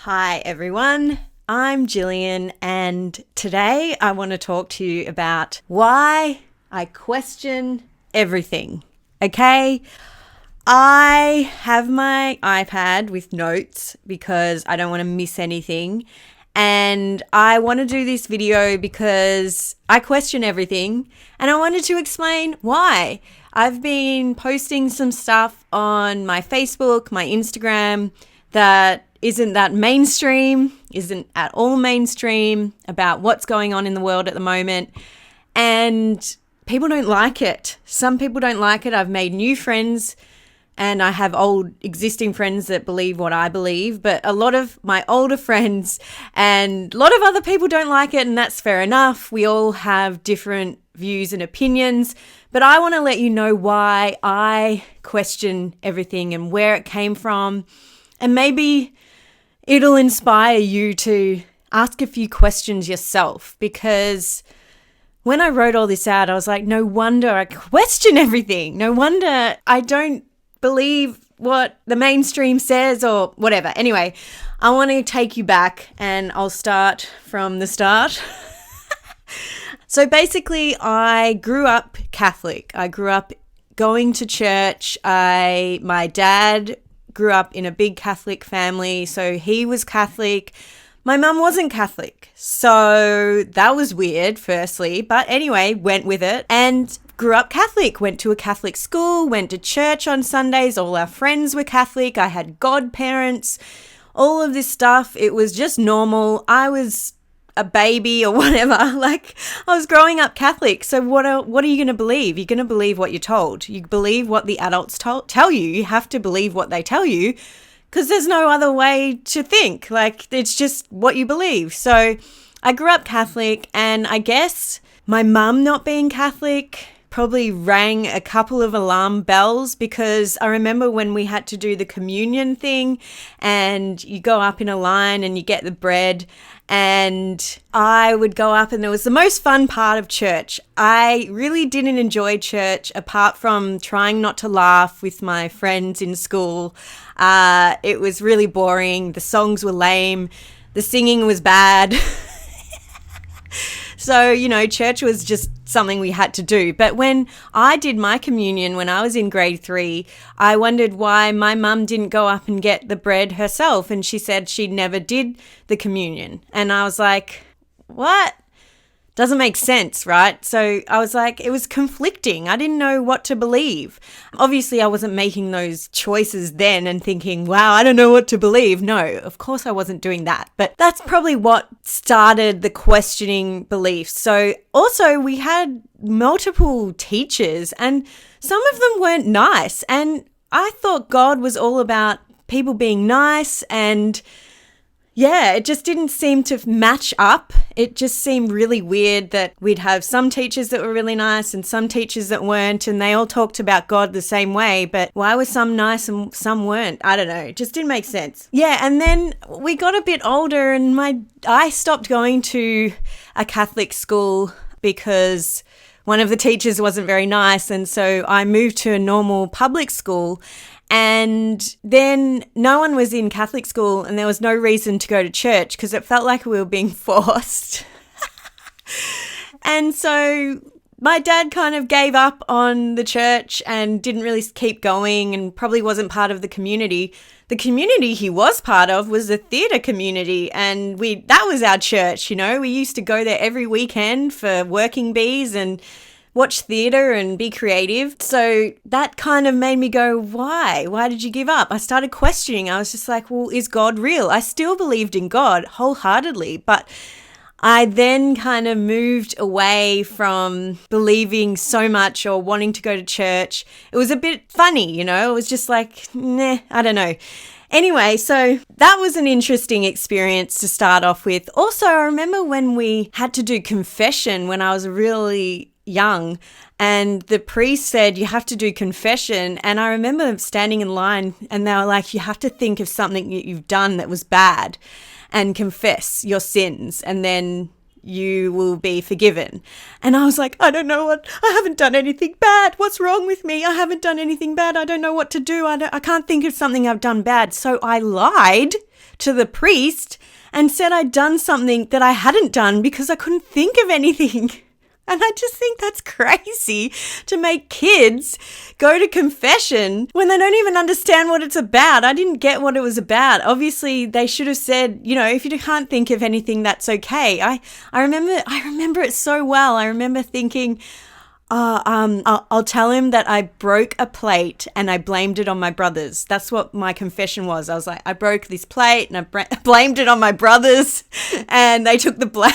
Hi everyone, I'm Jillian and today I want to talk to you about why I question everything, okay? I have my iPad with notes because I don't want to miss anything, and I want to do this video because I question everything and I wanted to explain why. I've been posting some stuff on my Facebook, my Instagram that isn't that mainstream, isn't at all mainstream about what's going on in the world at the moment. And people don't like it. Some people don't like it. I've made new friends and I have old existing friends that believe what I believe, but a lot of my older friends and a lot of other people don't like it, and that's fair enough. We all have different views and opinions, but I want to let you know why I question everything and where it came from, and maybe it'll inspire you to ask a few questions yourself, because when I wrote all this out, I was like, no wonder I question everything. No wonder I don't believe what the mainstream says or whatever. Anyway, I want to take you back and I'll start from the start. So basically, I grew up Catholic. I grew up going to church. My dad grew up in a big Catholic family, so he was Catholic. My mum wasn't Catholic, so that was weird, firstly. But anyway, went with it and grew up Catholic. Went to a Catholic school, went to church on Sundays. All our friends were Catholic. I had godparents, all of this stuff. It was just normal. I was a baby or whatever. Like, I was growing up Catholic. So what are you going to believe? You're going to believe what you're told. You believe what the adults tell you. You have to believe what they tell you, because there's no other way to think. Like, it's just what you believe. So I grew up Catholic, and I guess my mum not being Catholic probably rang a couple of alarm bells, because I remember when we had to do the communion thing and you go up in a line and you get the bread, and I would go up, and it was the most fun part of church. I really didn't enjoy church apart from trying not to laugh with my friends in school. It was really boring. The songs were lame. The singing was bad. So, church was just something we had to do. But when I did my communion when I was in grade 3, I wondered why my mum didn't go up and get the bread herself. And she said she never did the communion. And I was like, what? Doesn't make sense, right? So I was like, it was conflicting. I didn't know what to believe. Obviously, I wasn't making those choices then and thinking, wow, I don't know what to believe. No, of course I wasn't doing that. But that's probably what started the questioning beliefs. So also we had multiple teachers, and some of them weren't nice. And I thought God was all about people being nice, and yeah, it just didn't seem to match up. It just seemed really weird that we'd have some teachers that were really nice and some teachers that weren't, and they all talked about God the same way, but why were some nice and some weren't? I don't know. It just didn't make sense. Yeah, and then we got a bit older, and I stopped going to a Catholic school because one of the teachers wasn't very nice, and so I moved to a normal public school. And then no one was in Catholic school, and there was no reason to go to church because it felt like we were being forced. And so my dad kind of gave up on the church and didn't really keep going, and probably wasn't part of the community. The community he was part of was the theatre community, and that was our church, We used to go there every weekend for working bees and watch theatre and be creative. So that kind of made me go, why? Why did you give up? I started questioning. I was just like, well, is God real? I still believed in God wholeheartedly, but I then kind of moved away from believing so much or wanting to go to church. It was a bit funny, It was just like, nah, I don't know. Anyway, so that was an interesting experience to start off with. Also, I remember when we had to do confession when I was really young, and the priest said you have to do confession, and I remember standing in line and they were like, you have to think of something that you've done that was bad and confess your sins, and then you will be forgiven. And I was like, I haven't done anything bad. What's wrong with me? I haven't done anything bad. I don't know what to do. I can't think of something I've done bad. So I lied to the priest and said I'd done something that I hadn't done because I couldn't think of anything. And I just think that's crazy to make kids go to confession when they don't even understand what it's about. I didn't get what it was about. Obviously, they should have said, if you can't think of anything, that's okay. I remember it so well. I remember thinking, I'll tell him that I broke a plate and I blamed it on my brothers. That's what my confession was. I was like, I broke this plate and I blamed it on my brothers and they took the blame.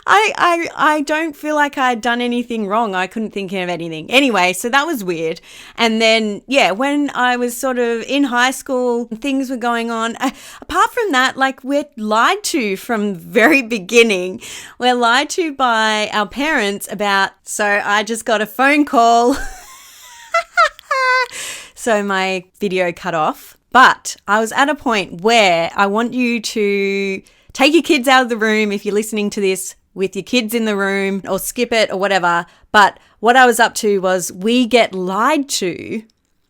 I don't feel like I had done anything wrong. I couldn't think of anything. Anyway, so that was weird. And then, when I was sort of in high school, things were going on. Apart from that, we're lied to from the very beginning. We're lied to by our parents about, so I just got a phone call. So my video cut off. But I was at a point where I want you to take your kids out of the room if you're listening to this with your kids in the room, or skip it or whatever. But what I was up to was we get lied to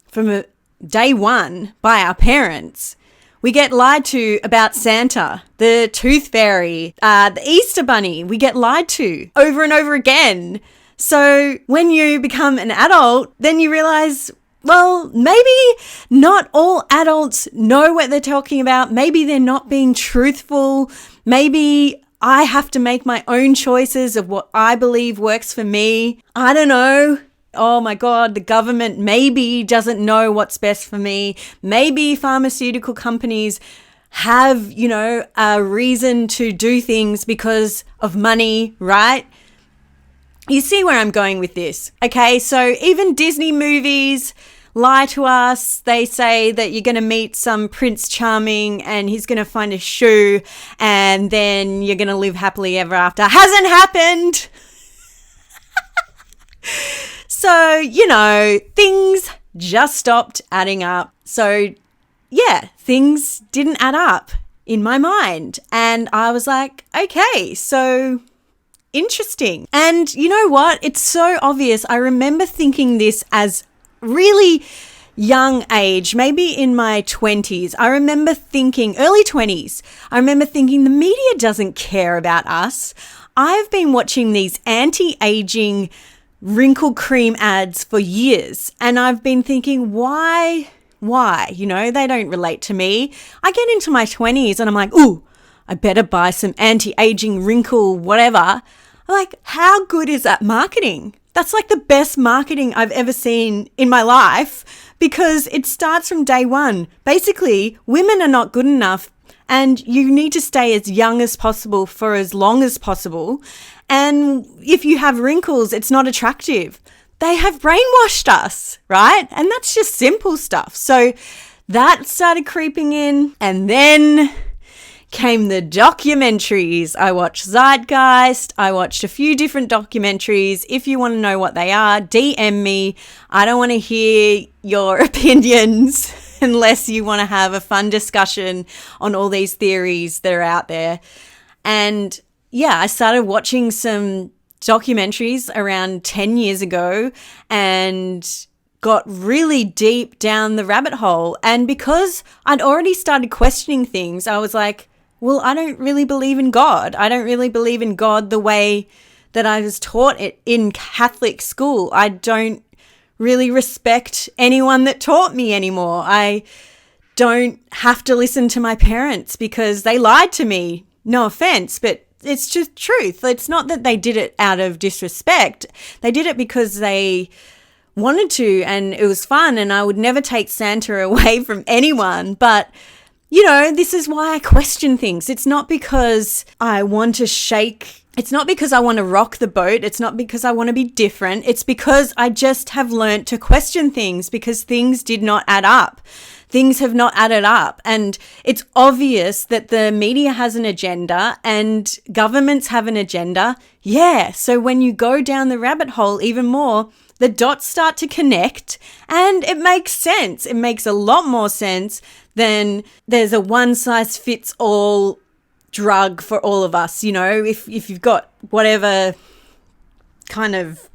from day one by our parents. We get lied to about Santa, the Tooth Fairy, the Easter Bunny. We get lied to over and over again. So when you become an adult, then you realize, well, maybe not all adults know what they're talking about. Maybe they're not being truthful. Maybe I have to make my own choices of what I believe works for me. I don't know. Oh my God, the government maybe doesn't know what's best for me. Maybe pharmaceutical companies have, a reason to do things because of money, right? You see where I'm going with this. Okay, so even Disney movies lie to us. They say that you're going to meet some Prince Charming and he's going to find a shoe and then you're going to live happily ever after. Hasn't happened. So, things just stopped adding up. So, things didn't add up in my mind. And I was like, okay, so interesting. And you know what? It's so obvious. I remember thinking this as really young age, maybe in my 20s. I remember thinking, early 20s, I remember thinking the media doesn't care about us. I've been watching these anti-aging wrinkle cream ads for years, and I've been thinking, why? They don't relate to me. I get into my 20s and I'm like, ooh, I better buy some anti-aging wrinkle whatever. I'm like, how good is that marketing? That's like the best marketing I've ever seen in my life because it starts from day one. Basically, women are not good enough and you need to stay as young as possible for as long as possible. And if you have wrinkles, it's not attractive. They have brainwashed us, right? And that's just simple stuff. So that started creeping in, and then came the documentaries. I watched Zeitgeist. I watched a few different documentaries. If you want to know what they are, DM me. I don't want to hear your opinions unless you want to have a fun discussion on all these theories that are out there. And I started watching some documentaries around 10 years ago and got really deep down the rabbit hole. And because I'd already started questioning things, I was like, well, I don't really believe in God. I don't really believe in God the way that I was taught it in Catholic school. I don't really respect anyone that taught me anymore. I don't have to listen to my parents because they lied to me. No offense, but it's just truth. It's not that they did it out of disrespect. They did it because they wanted to and it was fun, and I would never take Santa away from anyone. But this is why I question things. It's not because I want to shake. It's not because I want to rock the boat. It's not because I want to be different. It's because I just have learnt to question things because things did not add up. Things have not added up. And it's obvious that the media has an agenda and governments have an agenda. Yeah. So when you go down the rabbit hole even more, the dots start to connect and it makes sense. It makes a lot more sense than there's a one size fits all drug for all of us. You know, if you've got whatever kind of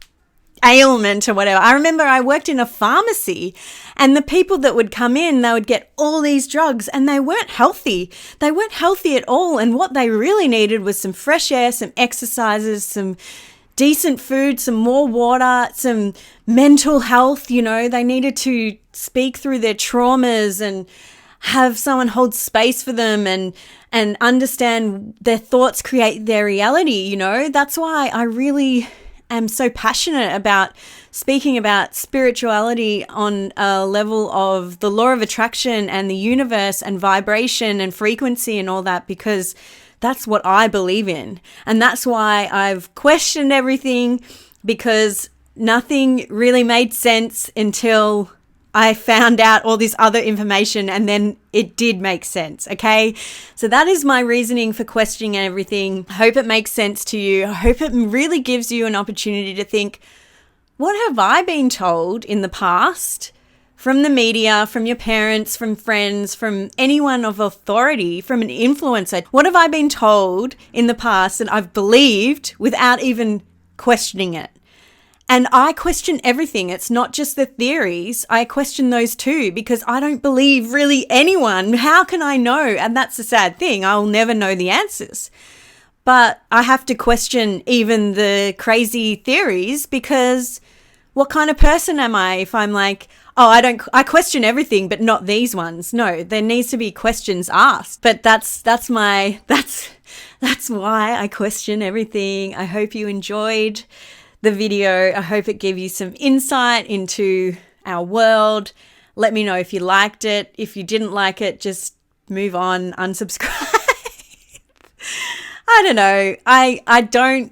ailment or whatever. I remember I worked in a pharmacy, and the people that would come in, they would get all these drugs and they weren't healthy. They weren't healthy at all. And what they really needed was some fresh air, some exercises, some decent food, some more water, some mental health. You know, they needed to speak through their traumas and have someone hold space for them and understand their thoughts create their reality. You know, that's why I really am so passionate about speaking about spirituality on a level of the law of attraction and the universe and vibration and frequency and all that, because that's what I believe in. And that's why I've questioned everything, because nothing really made sense until I found out all this other information, and then it did make sense, okay? So that is my reasoning for questioning everything. I hope it makes sense to you. I hope it really gives you an opportunity to think, what have I been told in the past from the media, from your parents, from friends, from anyone of authority, from an influencer? What have I been told in the past that I've believed without even questioning it? And I question everything. It's not just the theories. I question those too, because I don't believe really anyone. How can I know? And that's the sad thing. I'll never know the answers. But I have to question even the crazy theories, because what kind of person am I if I'm like, oh, I question everything, but not these ones. No, there needs to be questions asked. But that's why I question everything. I hope you enjoyed the video. I hope it gave you some insight into our world. Let me know if you liked it. If you didn't like it, just move on, unsubscribe. I don't know. I don't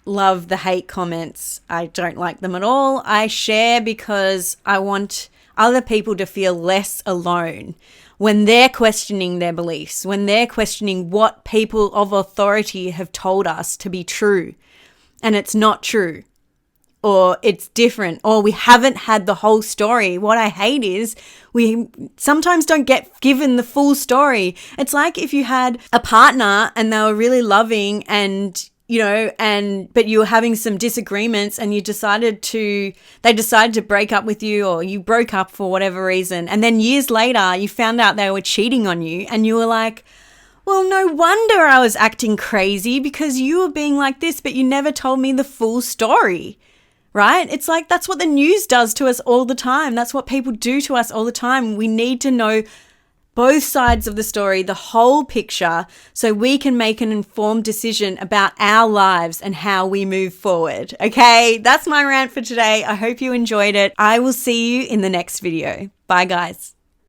love the hate comments. I don't like them at all. I share because I want other people to feel less alone when they're questioning their beliefs, when they're questioning what people of authority have told us to be true. And it's not true, or it's different, or we haven't had the whole story. What I hate is we sometimes don't get given the full story. It's like if you had a partner and they were really loving and, you know, but you were having some disagreements and they decided to break up with you, or you broke up for whatever reason. And then years later, you found out they were cheating on you, and you were like, well, no wonder I was acting crazy, because you were being like this, but you never told me the full story, right? It's like that's what the news does to us all the time. That's what people do to us all the time. We need to know both sides of the story, the whole picture, so we can make an informed decision about our lives and how we move forward. Okay, that's my rant for today. I hope you enjoyed it. I will see you in the next video. Bye, guys.